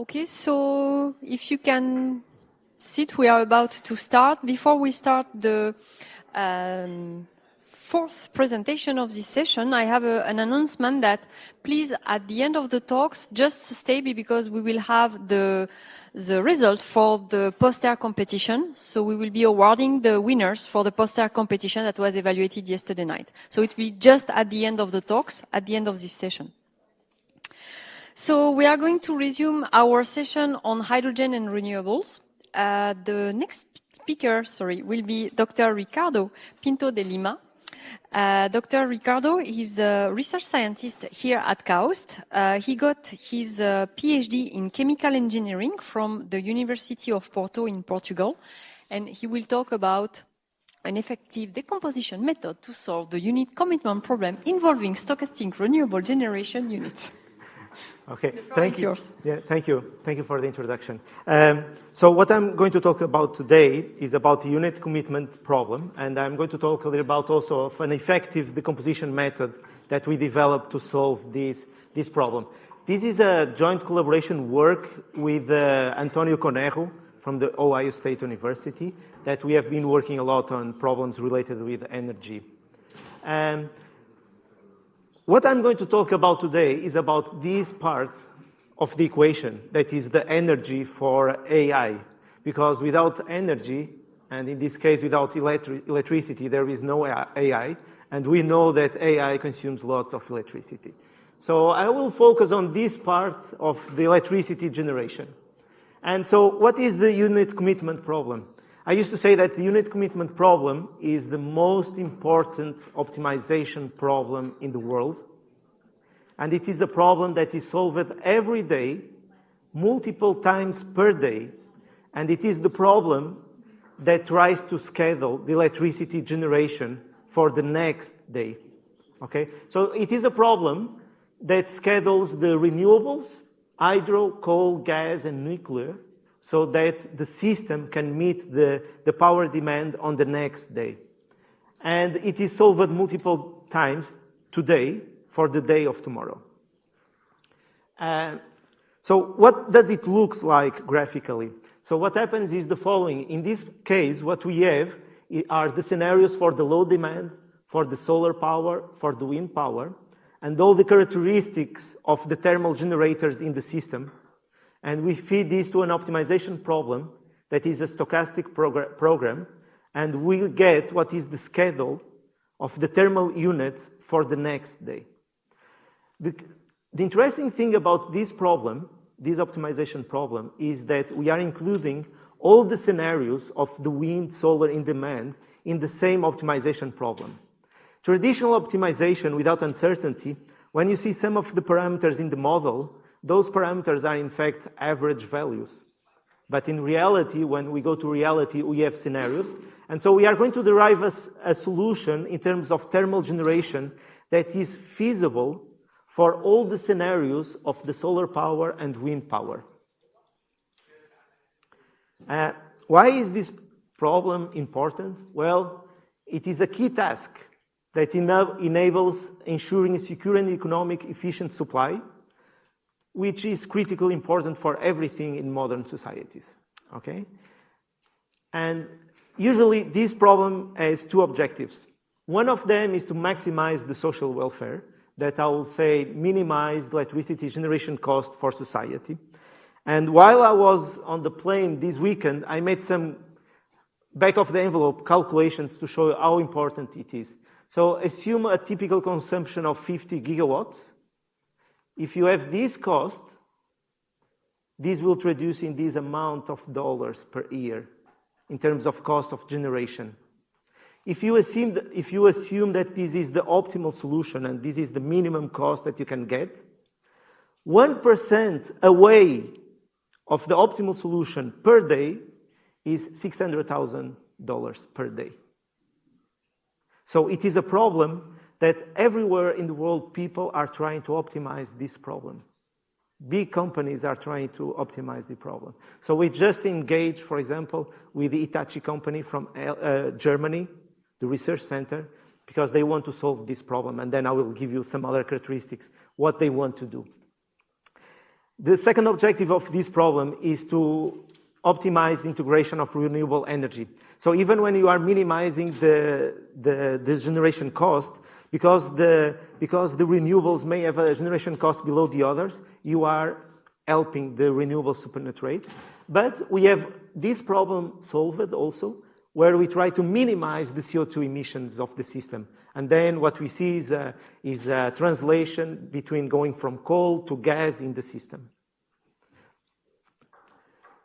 Okay, so if you can sit, we are about to start. Before we start the fourth presentation of this session, I have an announcement that please, at the end of the talks, just stay because we will have the result for the poster competition. So we will be awarding the winners for the poster competition that was evaluated yesterday night. So it will be just at the end of the talks, at the end of this session. So we are going to resume our session on hydrogen and renewables. The next speaker, will be Dr. Ricardo Pinto de Lima. Dr. Ricardo is a research scientist here at KAUST. He got his PhD in chemical engineering from the University of Porto in Portugal, and he will talk about an effective decomposition method to solve the unit commitment problem involving stochastic renewable generation units. Okay, thank you. Yours. Yeah, thank you. Thank you for the introduction. So what I'm going to talk about today is about the unit commitment problem, and I'm going to talk a little about also of an effective decomposition method that we developed to solve this problem. This is a joint collaboration work with Antonio Conejo from the Ohio State University that we have been working a lot on problems related with energy. What I'm going to talk about today is about this part of the equation, that is the energy for AI. Because without energy, and in this case without electricity, there is no AI, and we know that AI consumes lots of electricity. So I will focus on this part of the electricity generation. And so what is the unit commitment problem? I used to say that the unit commitment problem is the most important optimization problem in the world. And it is a problem that is solved every day, multiple times per day. And it is the problem that tries to schedule the electricity generation for the next day. Okay? So it is a problem that schedules the renewables, hydro, coal, gas, and nuclear, so that the system can meet the power demand on the next day. And it is solved multiple times today for the day of tomorrow. So what does it look like graphically? So what happens is the following. In this case, what we have are the scenarios for the load demand, for the solar power, for the wind power, and all the characteristics of the thermal generators in the system. And we feed this to an optimization problem that is a stochastic program, and we'll get what is the schedule of the thermal units for the next day. The interesting thing about this problem, this optimization problem, is that we are including all the scenarios of the wind, solar in demand in the same optimization problem. Traditional optimization without uncertainty, when you see some of the parameters in the model, those parameters are in fact average values. But in reality, when we go to reality, we have scenarios. And so we are going to derive a solution in terms of thermal generation that is feasible for all the scenarios of the solar power and wind power. Why is this problem important? Well, it is a key task that enables ensuring a secure and economic efficient supply, which is critically important for everything in modern societies, okay? And usually this problem has two objectives. One of them is to maximize the social welfare, that I will say minimize the electricity generation cost for society. And while I was on the plane this weekend, I made some back of the envelope calculations to show how important it is. So assume a typical consumption of 50 gigawatts. If you have this cost, this will produce in this amount of dollars per year in terms of cost of generation. If you assume that this is the optimal solution and this is the minimum cost that you can get, 1% away of the optimal solution per day is $600,000 per day. So it is a problem that everywhere in the world, people are trying to optimize this problem. Big companies are trying to optimize the problem. So we just engaged, for example, with the Hitachi company from Germany, the research center, because they want to solve this problem. And then I will give you some other characteristics, what they want to do. The second objective of this problem is to optimize the integration of renewable energy. So even when you are minimizing the generation cost, because the renewables may have a generation cost below the others, you are helping the renewables to penetrate. But we have this problem solved also, where we try to minimize the CO2 emissions of the system. And then what we see is a translation between going from coal to gas in the system.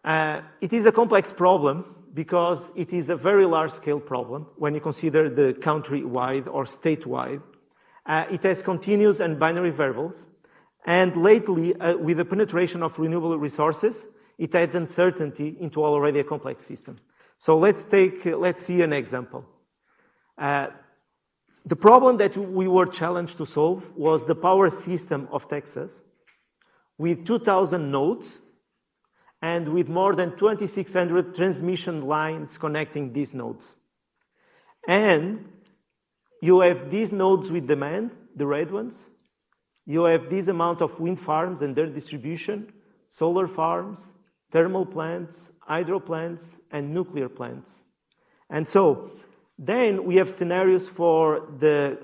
It is a complex problem because it is a very large-scale problem when you consider the country-wide or statewide. It has continuous and binary variables. And lately, with the penetration of renewable resources, it adds uncertainty into already a complex system. So let's see an example. The problem that we were challenged to solve was the power system of Texas with 2,000 nodes and with more than 2,600 transmission lines connecting these nodes. And you have these nodes with demand, the red ones. You have this amount of wind farms and their distribution, solar farms, thermal plants, hydro plants, and nuclear plants. And so then we have scenarios for the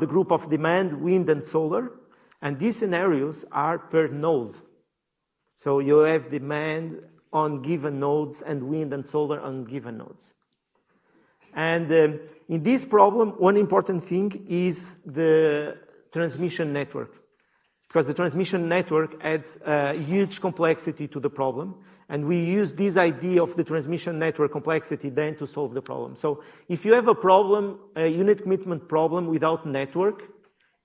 group of demand, wind and solar, and these scenarios are per node. So you have demand on given nodes and wind and solar on given nodes. And in this problem, one important thing is the transmission network, because the transmission network adds a huge complexity to the problem. And we use this idea of the transmission network complexity then to solve the problem. So if you have a problem, a unit commitment problem without network,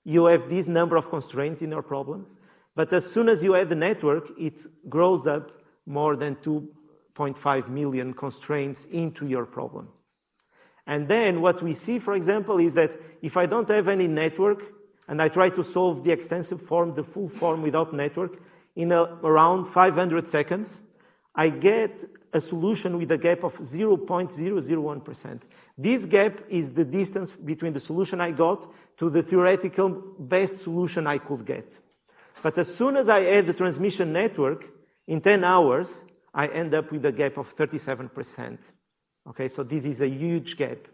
you have this number of constraints in your problem. But as soon as you add the network, it grows up more than 2.5 million constraints into your problem. And then what we see, for example, is that if I don't have any network and I try to solve the extensive form, the full form without network, in around 500 seconds, I get a solution with a gap of 0.001%. This gap is the distance between the solution I got to the theoretical best solution I could get. But as soon as I add the transmission network, in 10 hours, I end up with a gap of 37%. Okay, so this is a huge gap.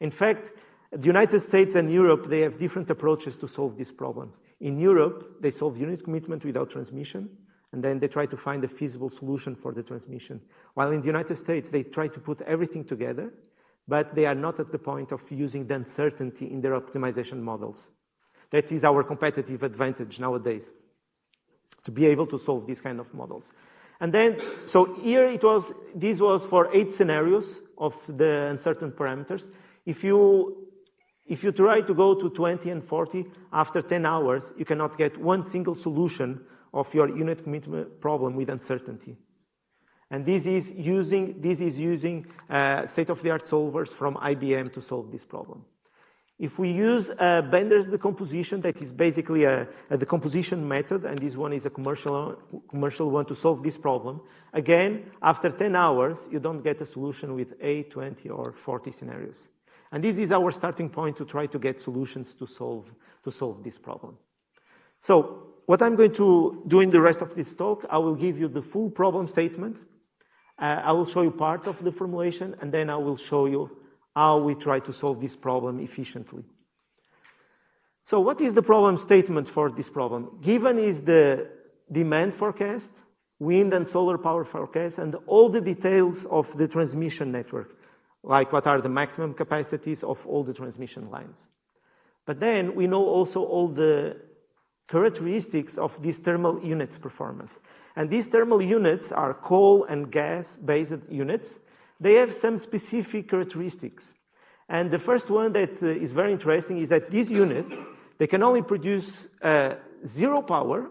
In fact, the United States and Europe, they have different approaches to solve this problem. In Europe, they solve unit commitment without transmission, and then they try to find a feasible solution for the transmission. While in the United States, they try to put everything together, but they are not at the point of using the uncertainty in their optimization models. That is our competitive advantage nowadays, to be able to solve these kind of models. And then, so here this was for 8 scenarios of the uncertain parameters. If you try to go to 20 and 40, after 10 hours, you cannot get one single solution of your unit commitment problem with uncertainty. And this is using state-of-the-art solvers from IBM to solve this problem. If we use Bender's decomposition, that is basically a decomposition method, and this one is a commercial one to solve this problem, again, after 10 hours, you don't get a solution with 8, 20, or 40 scenarios. And this is our starting point to try to get solutions to solve this problem. So what I'm going to do in the rest of this talk, I will give you the full problem statement. I will show you parts of the formulation, and then I will show you how we try to solve this problem efficiently. So what is the problem statement for this problem? Given is the demand forecast, wind and solar power forecast, and all the details of the transmission network, like what are the maximum capacities of all the transmission lines. But then we know also all the characteristics of these thermal units performance. And these thermal units are coal and gas-based units. They have some specific characteristics. And the first one that is very interesting is that these units, they can only produce zero power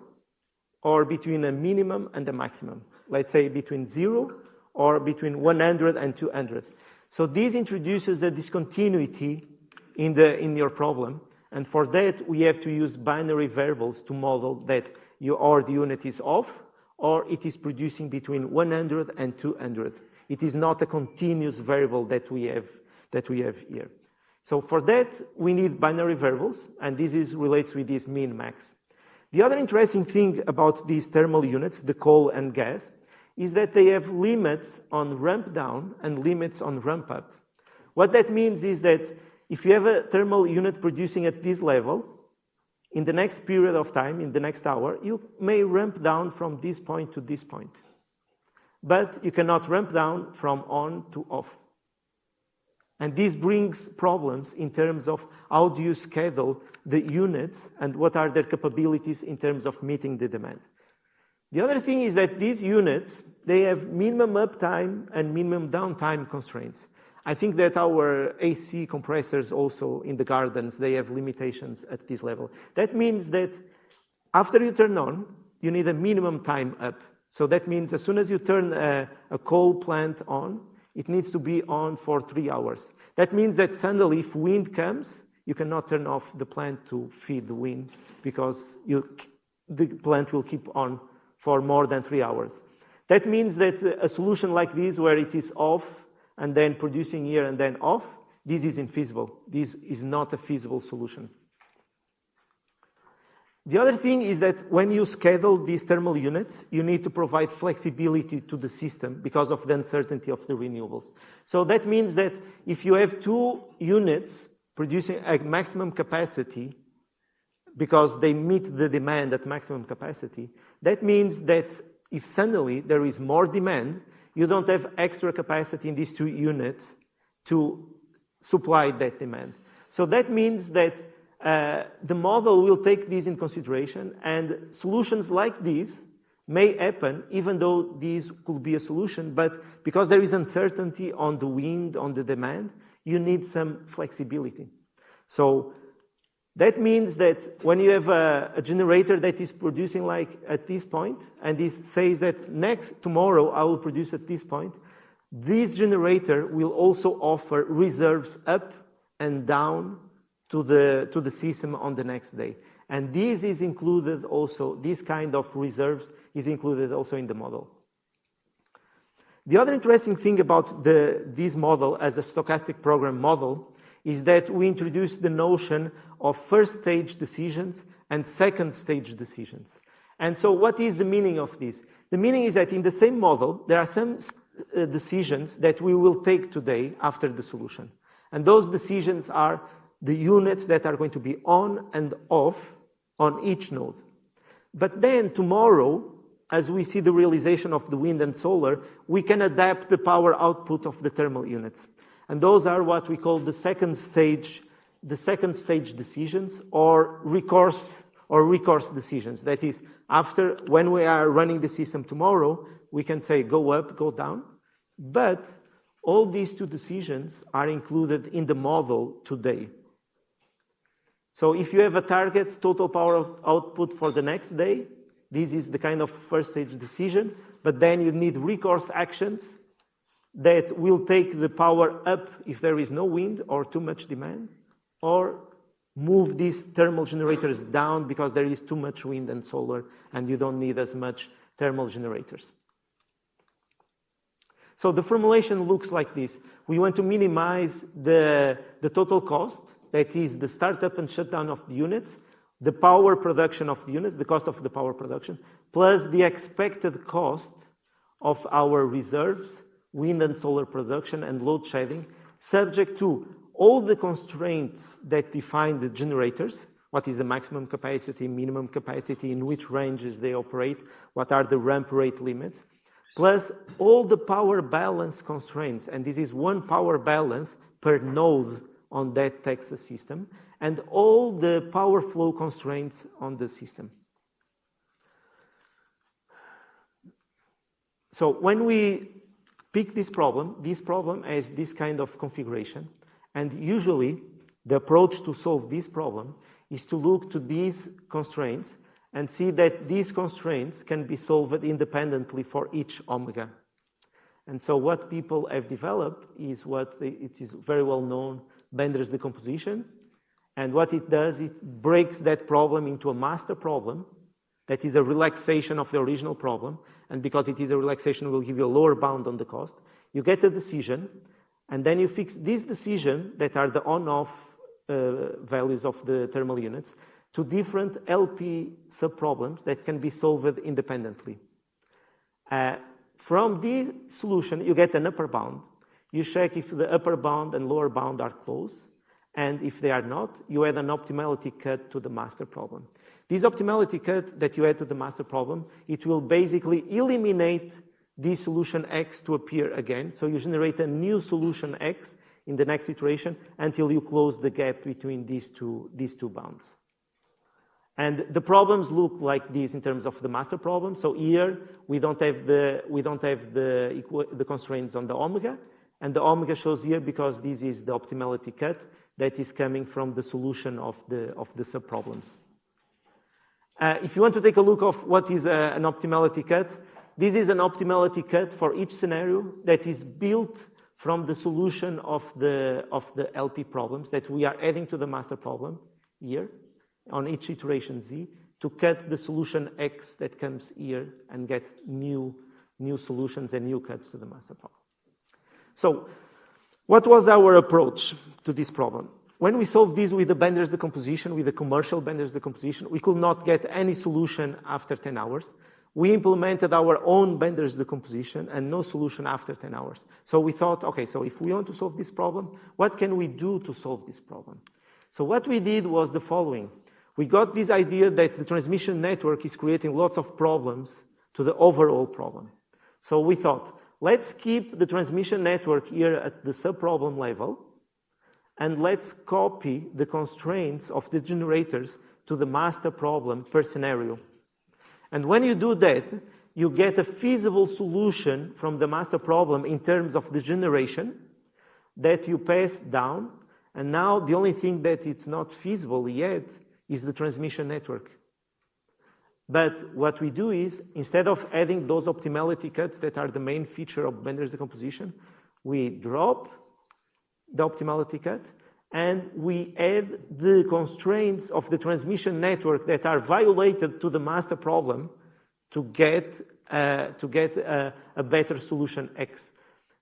or between a minimum and a maximum. Let's say between 0 or between 100 and 200. So this introduces a discontinuity in your problem. And for that, we have to use binary variables to model that or the unit is off or it is producing between 100 and 200. It is not a continuous variable that we have here. So for that, we need binary variables, and this relates with this min-max. The other interesting thing about these thermal units, the coal and gas, is that they have limits on ramp down and limits on ramp up. What that means is that if you have a thermal unit producing at this level, in the next period of time, in the next hour, you may ramp down from this point to this point. But you cannot ramp down from on to off. And this brings problems in terms of how do you schedule the units and what are their capabilities in terms of meeting the demand. The other thing is that these units, they have minimum uptime and minimum downtime constraints. I think that our AC compressors also in the gardens, they have limitations at this level. That means that after you turn on, you need a minimum time up. So that means as soon as you turn a coal plant on, it needs to be on for 3 hours. That means that suddenly if wind comes, you cannot turn off the plant to feed the wind because the plant will keep on for more than 3 hours. That means that a solution like this where it is off and then producing here and then off, this is infeasible. This is not a feasible solution. The other thing is that when you schedule these thermal units, you need to provide flexibility to the system because of the uncertainty of the renewables. So that means that if you have 2 units producing at maximum capacity because they meet the demand at maximum capacity, that means that if suddenly there is more demand, you don't have extra capacity in these 2 units to supply that demand. So that means that the model will take this in consideration, and solutions like this may happen even though this could be a solution, but because there is uncertainty on the wind, on the demand, you need some flexibility. So that means that when you have a generator that is producing like at this point, and this says that tomorrow I will produce at this point, this generator will also offer reserves up and down to the system on the next day. And this is included also, this kind of reserves is included also in the model. The other interesting thing about this model as a stochastic program model is that we introduced the notion of first stage decisions and second stage decisions. And so what is the meaning of this? The meaning is that in the same model, there are some decisions that we will take today after the solution. And those decisions are the units that are going to be on and off on each node. But then tomorrow, as we see the realization of the wind and solar, we can adapt the power output of the thermal units. And those are what we call the second stage decisions or recourse decisions. That is, after when we are running the system tomorrow, we can say go up, go down. But all these 2 decisions are included in the model today. So if you have a target total power output for the next day, this is the kind of first stage decision, but then you need recourse actions that will take the power up if there is no wind or too much demand, or move these thermal generators down because there is too much wind and solar and you don't need as much thermal generators. So the formulation looks like this. We want to minimize the total cost, that is the startup and shutdown of the units, the power production of the units, the cost of the power production, plus the expected cost of our reserves, wind and solar production and load shedding, subject to all the constraints that define the generators. What is the maximum capacity, minimum capacity, in which ranges they operate, what are the ramp rate limits, plus all the power balance constraints, and this is 1 power balance per node on that Texas system, and all the power flow constraints on the system. So when we pick this problem has this kind of configuration, and usually the approach to solve this problem is to look to these constraints and see that these constraints can be solved independently for each omega. And so what people have developed is it is very well known, Bender's decomposition. And what it does, it breaks that problem into a master problem that is a relaxation of the original problem. And because it is a relaxation, it will give you a lower bound on the cost. You get a decision, and then you fix this decision that are the on-off values of the thermal units. to different LP subproblems that can be solved independently. From this solution, you get an upper bound. You check if the upper bound and lower bound are close, and if they are not, you add an optimality cut to the master problem. This optimality cut that you add to the master problem, it will basically eliminate this solution X to appear again. So you generate a new solution X in the next iteration until you close the gap between these two bounds. And the problems look like this in terms of the master problem. So here we don't have the constraints on the omega, and the omega shows here because this is the optimality cut that is coming from the solution of the subproblems. If you want to take a look of what is an optimality cut, this is an optimality cut for each scenario that is built from the solution of the LP problems that we are adding to the master problem here on each iteration Z to cut the solution X that comes here and get new solutions and new cuts to the master problem. So what was our approach to this problem? When we solved this with the Bender's decomposition, with the commercial Bender's decomposition, we could not get any solution after 10 hours. We implemented our own Bender's decomposition and no solution after 10 hours. So we thought, okay, so if we want to solve this problem, what can we do to solve this problem? So what we did was the following. We got this idea that the transmission network is creating lots of problems to the overall problem. So we thought, let's keep the transmission network here at the subproblem level, and let's copy the constraints of the generators to the master problem per scenario. And when you do that, you get a feasible solution from the master problem in terms of the generation that you pass down. And now the only thing that it's not feasible yet is the transmission network. But what we do is, instead of adding those optimality cuts that are the main feature of Bender's decomposition, we drop the optimality cut and we add the constraints of the transmission network that are violated to the master problem to get a better solution X.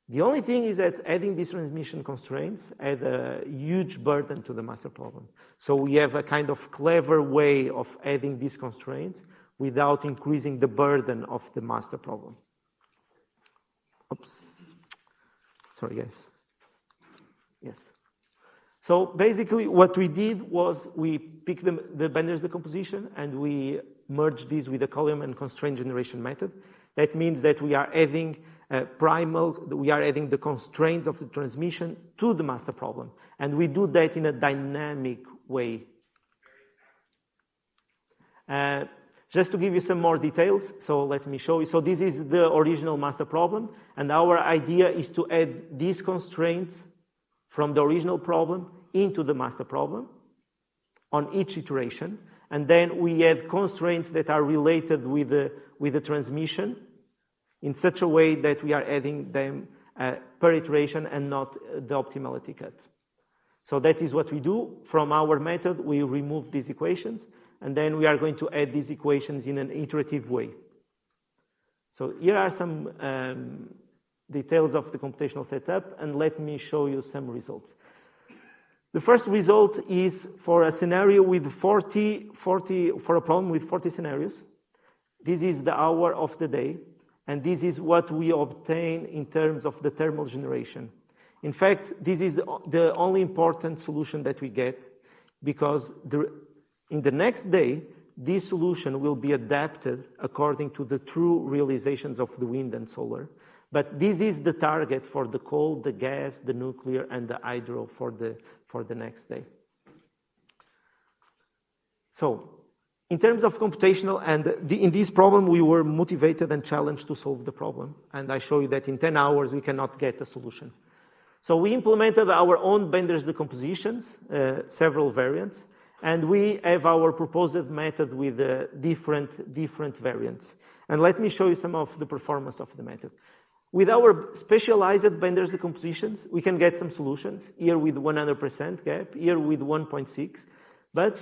The only thing is that adding these transmission constraints add a huge burden to the master problem. So we have a kind of clever way of adding these constraints without increasing the burden of the master problem. Oops. Sorry, guys. Yes. So basically what we did was we picked the Bender's decomposition and we merged this with the column and constraint generation method. That means that we are adding we are adding the constraints of the transmission to the master problem. And we do that in a dynamic way. Just to give you some more details, so let me show you. So this is the original master problem, and our idea is to add these constraints from the original problem into the master problem on each iteration, and then we add constraints that are related with the transmission in such a way that we are adding them per iteration and not the optimality cut. So that is what we do. From our method, we remove these equations, and then we are going to add these equations in an iterative way. So here are some details of the computational setup, and let me show you some results. The first result is for a scenario with for a problem with 40 scenarios. This is the hour of the day, and this is what we obtain in terms of the thermal generation. In fact, this is the only important solution that we get, because in the next day, this solution will be adapted according to the true realizations of the wind and solar. But this is the target for the coal, the gas, the nuclear, and the hydro for the next day. So, in terms of computational, and in this problem, we were motivated and challenged to solve the problem. And I show you that in 10 hours, we cannot get a solution. So we implemented our own Bender's decompositions, several variants, and we have our proposed method with different variants. And let me show you some of the performance of the method. With our specialized Bender's decompositions, we can get some solutions, here with 100% gap, here with 1.6, but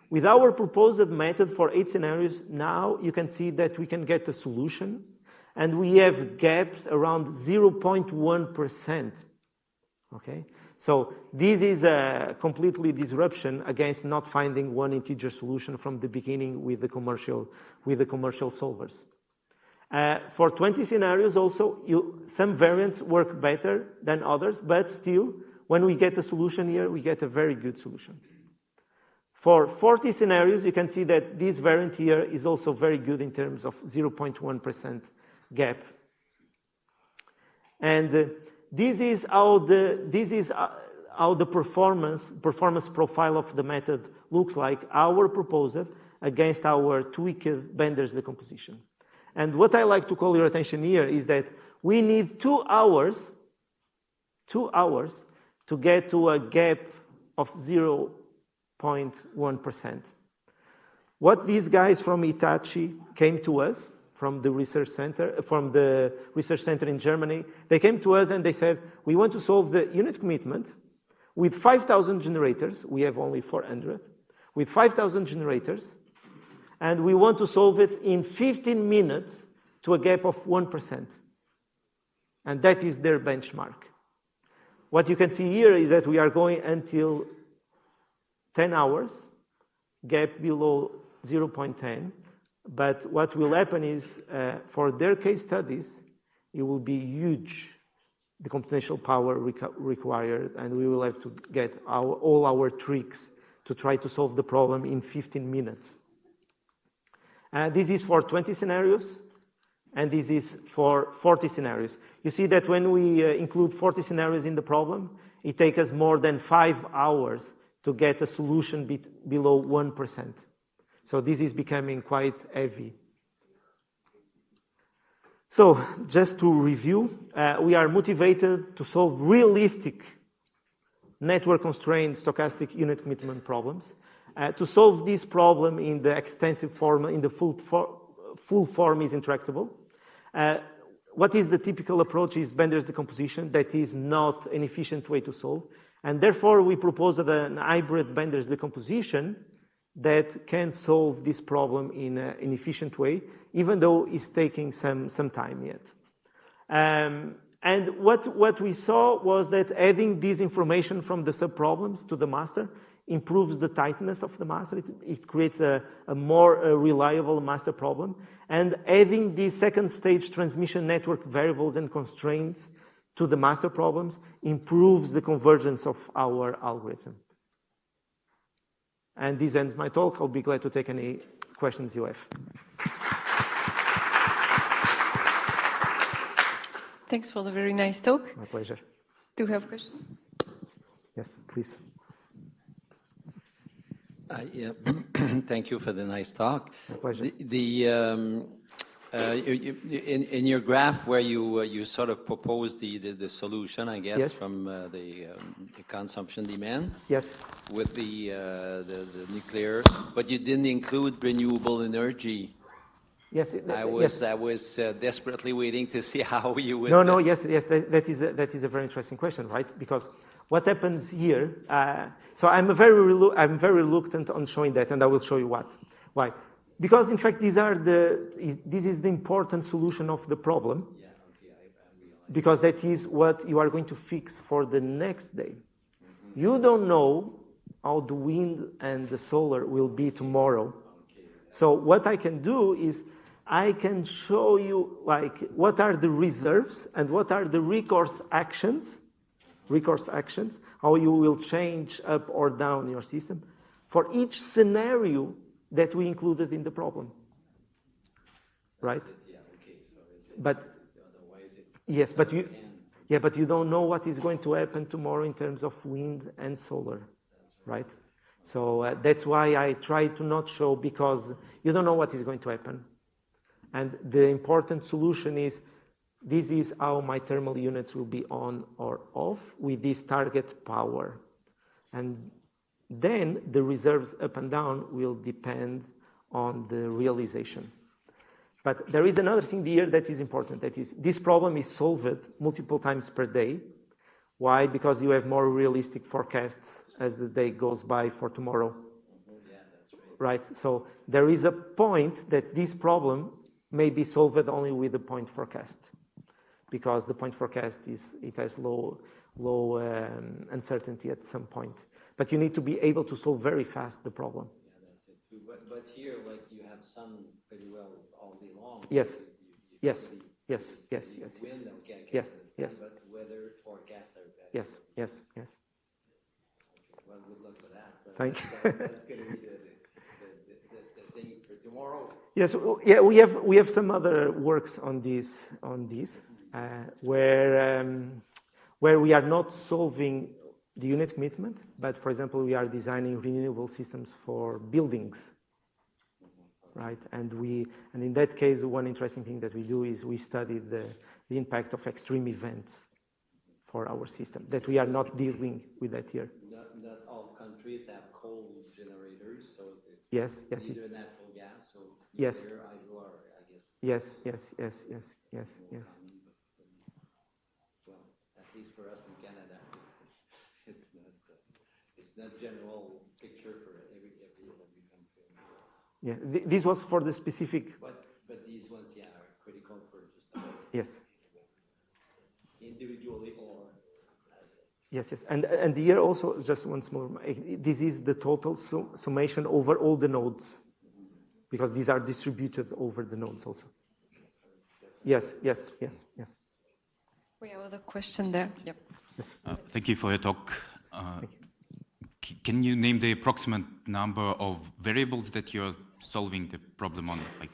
with our proposed method for 8 scenarios, now you can see that we can get a solution, and we have gaps around 0.1%. Okay? So this is a completely disruption against not finding one integer solution from the beginning with the commercial solvers. For 20 scenarios also, some variants work better than others, but still, when we get a solution here, we get a very good solution. For 40 scenarios, you can see that this variant here is also very good in terms of 0.1% gap. And this is how the performance profile of the method looks like, our proposal against our tweaked Bender's decomposition. And what I like to call your attention here is that we need 2 hours to get to a gap of 0.1%. What these guys from Hitachi came to us from the research center in Germany, they came to us and they said, we want to solve the unit commitment with 5,000 generators. We have only 400. With 5,000 generators, and we want to solve it in 15 minutes to a gap of 1%. And that is their benchmark. What you can see here is that we are going until 10 hours, gap below 0.10. But what will happen is, for their case studies, it will be huge, the computational power required, and we will have to get all our tricks to try to solve the problem in 15 minutes. This is for 20 scenarios, and this is for 40 scenarios. You see that when we include 40 scenarios in the problem, it takes us more than 5 hours to get a solution below 1%. So this is becoming quite heavy. So just to review, we are motivated to solve realistic network-constrained stochastic unit commitment problems. To solve this problem in the extensive form, in the full form is intractable. What is the typical approach is Bender's decomposition. That is not an efficient way to solve. And therefore, we propose an hybrid Bender's decomposition that can solve this problem in an efficient way, even though it's taking some time yet. And what we saw was that adding this information from the subproblems to the master improves the tightness of the master. It creates a more reliable master problem. And adding these second stage transmission network variables and constraints to the master problems improves the convergence of our algorithm. And this ends my talk. I'll be glad to take any questions you have. Thanks for the very nice talk. My pleasure. Do you have questions? Yes, please. Yeah. Thank you for the nice talk. My pleasure. In your graph where you sort of proposed the solution, I guess, yes, from the consumption demand. Yes. With the nuclear, but you didn't include renewable energy. Yes. I was desperately waiting to see how you would. No. Yes. That is a very interesting question, right? Because what happens here? So I'm very reluctant on showing that, and I will show you why. Because in fact, this is the important solution of the problem. Yeah, okay, I realize. Because that is what you are going to fix for the next day. Mm-hmm. You don't know how the wind and the solar will be tomorrow. Okay. So what I can do is I can show you like what are the reserves and what are the recourse actions, how you will change up or down your system for each scenario that we included in the problem, right? Yeah, okay. So but otherwise yes, but you don't know what is going to happen tomorrow in terms of wind and solar, right? So that's why I try to not show, because you don't know what is going to happen. And the important solution is, this is how my thermal units will be on or off with this target power. And then the reserves up and down will depend on the realization. But there is another thing here that is important, that is, this problem is solved multiple times per day. Why? Because you have more realistic forecasts as the day goes by for tomorrow. Yeah, that's right. Right? So there is a point that this problem may be solved only with the point forecast, because the point forecast has low uncertainty at some point. But you need to be able to solve very fast the problem. Yeah, that's it too. But here, like you have sun pretty well all day long. Yes. So Yes. Yes. Yes. Yes. Wind, okay, I can Yes. understand, Yes. but weather forecasts are better. Yes. Yes. Yes. Okay, well, good luck for that. Thank you. That's going to be the thing for tomorrow. Yes. Yeah. We have some other works on this where we are not solving the unit commitment, but for example, we are designing renewable systems for buildings, right? And in that case, one interesting thing that we do is we study the impact of extreme events for our system that we are not dealing with that here. Not all countries have coal generators, so yes, either natural gas, so yes, hydro, I guess. Yes. Well, at least for us in Canada, it's not general picture for every country. Yeah, this was for the specific. But these ones, yeah, are critical for just about yes. Individually or. Yes, and here also just once more, this is the total summation over all the nodes, because these are distributed over the nodes also. Yes. We have another question there. Yep. Yes. Thank you for your talk. Can you name the approximate number of variables that you're solving the problem on, like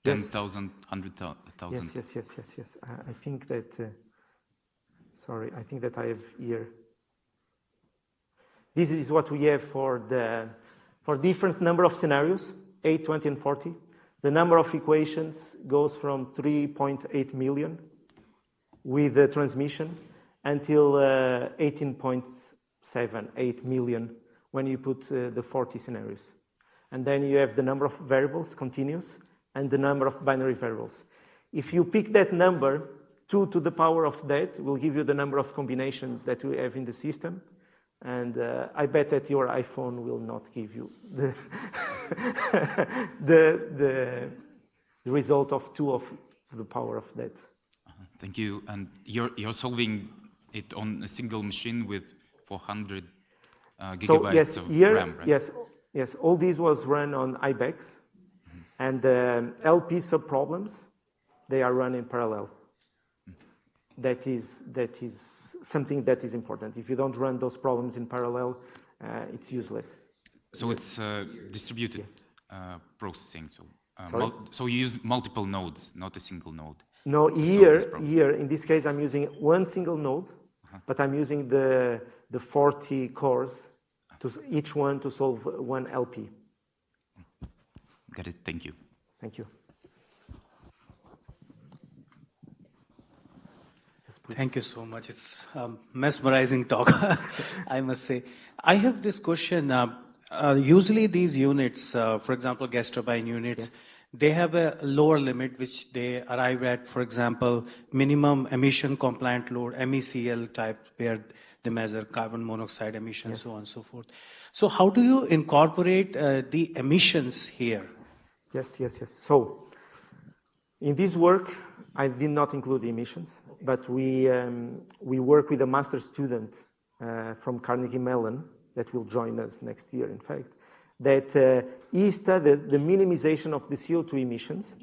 10,000, 100,000? Yes. I think that. Sorry, I think that I have here. This is what we have for different number of scenarios, 8, 20, and 40. The number of equations goes from 3.8 million with the transmission until 18.78 million when you put the 40 scenarios. And then you have the number of variables, continuous, and the number of binary variables. If you pick that number, 2 to the power of that will give you the number of combinations that we have in the system. And I bet that your iPhone will not give you the result of 2 of the power of that. Thank you. And you're solving it on a single machine with 400 gigabytes of RAM, right? Yes. All this was run on IBEX, and the LP sub-problems, they are run in parallel. That is something that is important. If you don't run those problems in parallel, it's useless. So it's distributed processing. So you use multiple nodes, not a single node. No, here in this case, I'm using one single node, but I'm using the 40 cores to each one to solve one LP. Got it. Thank you. Thank you. Thank you so much. It's a mesmerizing talk, I must say. I have this question. Usually these units, for example, gas turbine units, they have a lower limit which they arrive at, for example, minimum emission compliant load, MECL type, where they measure carbon monoxide emissions, so on and so forth. So how do you incorporate the emissions here? Yes. So in this work, I did not include the emissions, but we work with a master student from Carnegie Mellon that will join us next year, in fact, that he studied the minimization of the CO2 emissions,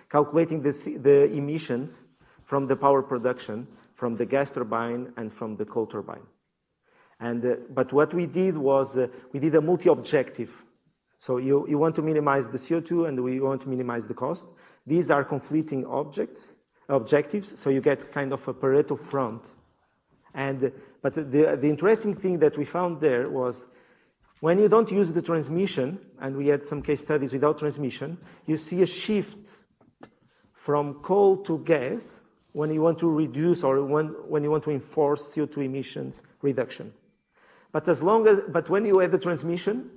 calculating the emissions from the power production, from the gas turbine and from the coal turbine. But what we did was we did a multi-objective. So you want to minimize the CO2 and we want to minimize the cost. These are conflicting objectives, so you get kind of a Pareto front. But the interesting thing that we found there was when you don't use the transmission, and we had some case studies without transmission, you see a shift from coal to gas when you want to reduce or when you want to enforce CO2 emissions reduction. But when you add the transmission,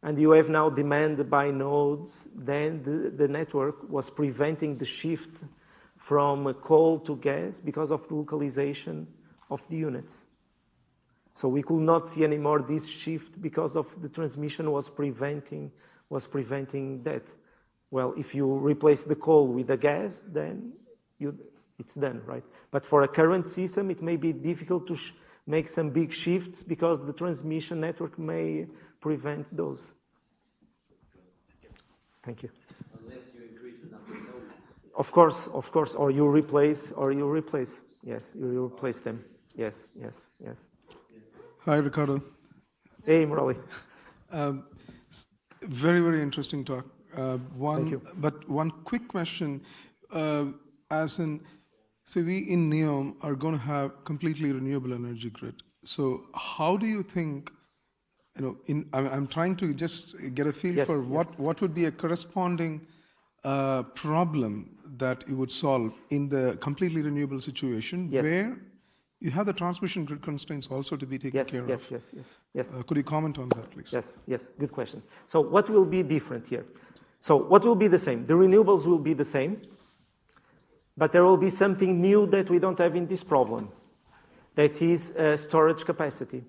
and you have now demand by nodes, then the network was preventing the shift from coal to gas because of the localization of the units. So we could not see anymore this shift because of the transmission was preventing that. Well, if you replace the coal with the gas, then you it's done, right? But for a current system, it may be difficult to make some big shifts because the transmission network may prevent those. Thank you. Unless you increase the number of nodes. Of course, or you replace. Yes, you replace them. Yes. Hi, Ricardo. Hey, Morali. Very, very interesting talk. Thank you. But one quick question, so we in NEOM are going to have completely renewable energy grid. So how do you think, I'm trying to just get a feel for what would be a corresponding problem that you would solve in the completely renewable situation where you have the transmission grid constraints also to be taken care of. Yes. Could you comment on that, please? Yes, good question. So what will be different here? So what will be the same? The renewables will be the same, but there will be something new that we don't have in this problem. That is storage capacity.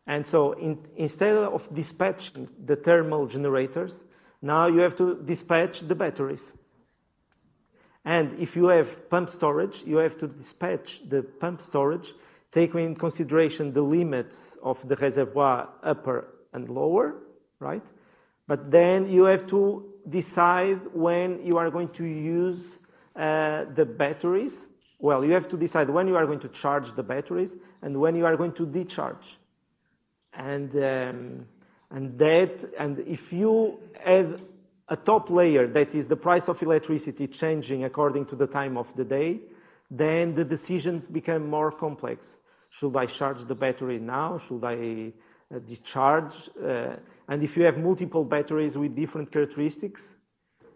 And so instead of dispatching the thermal generators, now you have to dispatch the batteries. And if you have pump storage, you have to dispatch the pump storage, taking in consideration the limits of the reservoir upper and lower, right? But then you have to decide when you are going to use the batteries. Well, you have to decide when you are going to charge the batteries and when you are going to decharge. And if you add a top layer that is the price of electricity changing according to the time of the day, then the decisions become more complex. Should I charge the battery now? Should I decharge? And if you have multiple batteries with different characteristics,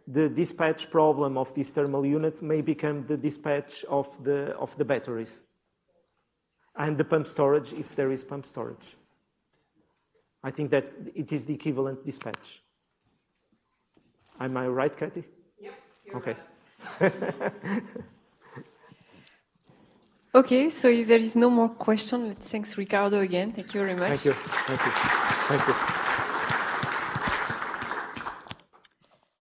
the dispatch problem of these thermal units may become the dispatch of the batteries. And the pump storage, if there is pump storage. I think that it is the equivalent dispatch. Am I right, Kathy? Yep. Okay. Right. Okay, so if there is no more question, let's thank Ricardo again. Thank you very much. Thank you.